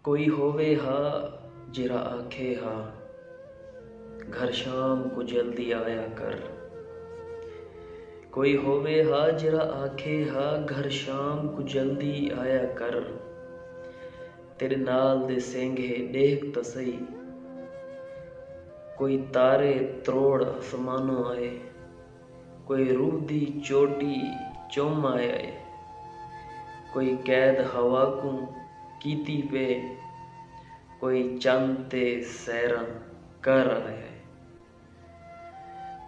कोई होवे हा जिरा आखे हा घर शाम को जल्दी आया कर। कोई होवे हा जिरा आखे हा घर शाम को जल्दी आया कर। तेरे नाल दे सेंघे देख तो सही कोई तारे त्रोड़ आसमानों आए। कोई रूह दी चोटी चुम आए। कोई कैद हवा को कीती पे कोई चंद ते सैरा कर आए।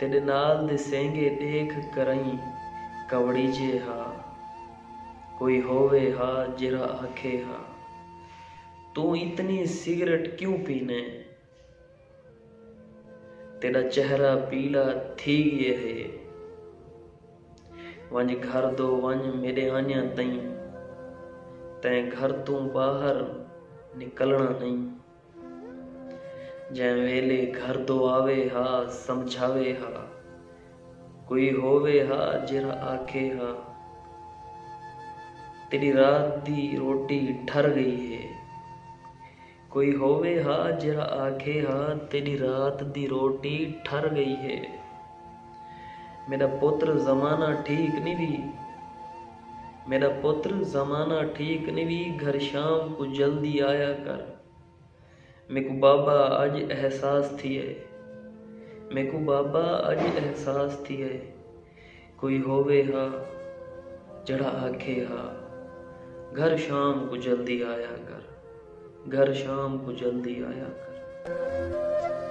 तेरे नाल दे सेंगे देख करई कवड़ी जे हा कोई होवे हा जिरा आखे हा तू इतनी सिगरेट क्यों पीने। तेरा चेहरा पीला थी गया है। वंज घर दो वंज मेरे आन्या तई तैं घर तू बाहर निकलना नहीं। जै वेले घर दो आवे हा समझावे हा कोई होवे हा जिरा आखे हा तेरी रात दी रोटी ठर गई है। कोई होवे हा जिरा आखे हा तेरी रात दी रोटी ठर गई है। मेरा पुत्र जमाना ठीक नहीं भी मेरा पुत्र जमाना ठीक नहीं भी घर शाम को जल्दी आया कर। मेको बाबा अज एहसास थी है मेको बाबा अज एहसास थी है कोई होवे हा जड़ा आखे हा घर शाम को जल्दी आया कर। घर शाम को जल्दी आया कर।